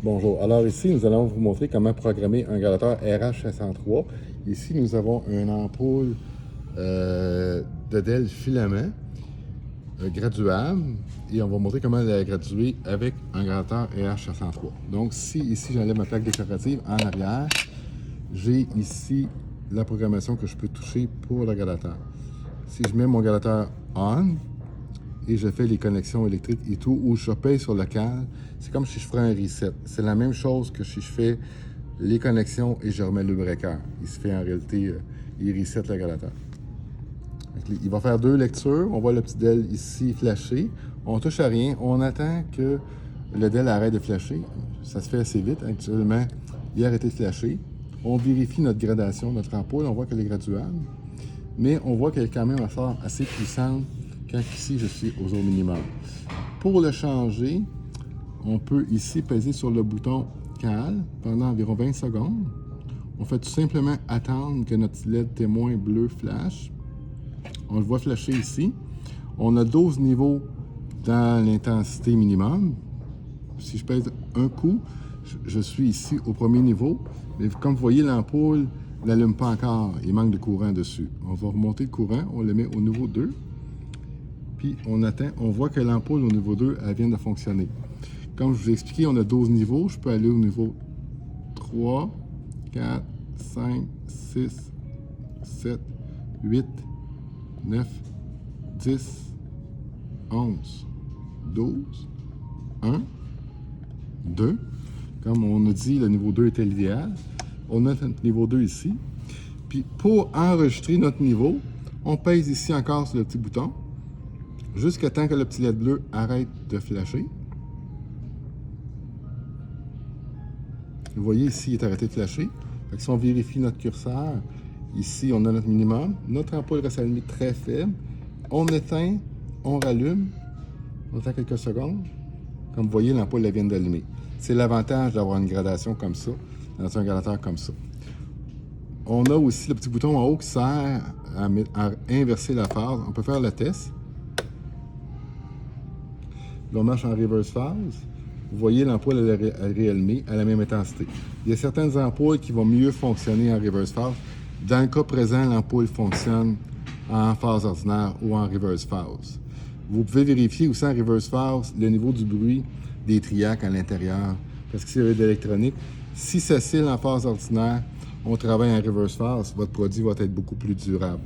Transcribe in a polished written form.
Bonjour. Alors ici, nous allons vous montrer comment programmer un gradateur RH503. Ici, nous avons une ampoule de DEL filament graduable et on va montrer comment la graduer avec un gradateur RH503. Donc, si ici, j'enlève ma plaque décorative en arrière, j'ai ici la programmation que je peux toucher pour le gradateur. Si je mets mon gradateur on, et je fais les connexions électriques et tout, ou je paye sur le câble, c'est comme si je ferais un reset. C'est la même chose que si je fais les connexions et je remets le breaker. Il se fait en réalité, il reset le gradateur. Il va faire deux lectures. On voit le petit DEL ici flasher. On touche à rien. On attend que le DEL arrête de flasher. Ça se fait assez vite. Actuellement, il a arrêté de flasher. On vérifie notre gradation, notre ampoule. On voit qu'elle est graduable. Mais on voit qu'elle est quand même assez puissante quand ici je suis aux eaux minimum. Pour le changer, on peut ici peser sur le bouton CAL pendant environ 20 secondes. On fait tout simplement attendre que notre LED témoin bleu flash. On le voit flasher ici. On a 12 niveaux dans l'intensité minimum. Si je pèse un coup, je suis ici au premier niveau. Mais comme vous voyez, l'ampoule n'allume pas encore. Il manque de courant dessus. On va remonter le courant. On le met au niveau 2. Puis on attend. On voit que l'ampoule au niveau 2, elle vient de fonctionner. Comme je vous ai expliqué, on a 12 niveaux. Je peux aller au niveau 3, 4, 5, 6, 7, 8, 9, 10, 11, 12, 1, 2. Comme on a dit, le niveau 2 était l'idéal. On a notre niveau 2 ici. Puis pour enregistrer notre niveau, on pèse ici encore sur le petit bouton jusqu'à temps que le petit LED bleu arrête de flasher. Vous voyez ici, il est arrêté de flasher. Fait que si on vérifie notre curseur, ici, on a notre minimum. Notre ampoule reste allumée très faible. On éteint, on rallume. On attend quelques secondes. Comme vous voyez, l'ampoule vient d'allumer. C'est l'avantage d'avoir une gradation comme ça, dans un gradateur comme ça. On a aussi le petit bouton en haut qui sert à inverser la phase. On peut faire le test. Là, on marche en reverse phase. Vous voyez, l'ampoule est réallumée à la même intensité. Il y a certaines ampoules qui vont mieux fonctionner en reverse phase. Dans le cas présent, l'ampoule fonctionne en phase ordinaire ou en reverse phase. Vous pouvez vérifier aussi en reverse phase le niveau du bruit des triacs à l'intérieur. Parce que s'il y a de l'électronique, si ça oscille en phase ordinaire, on travaille en reverse phase, votre produit va être beaucoup plus durable.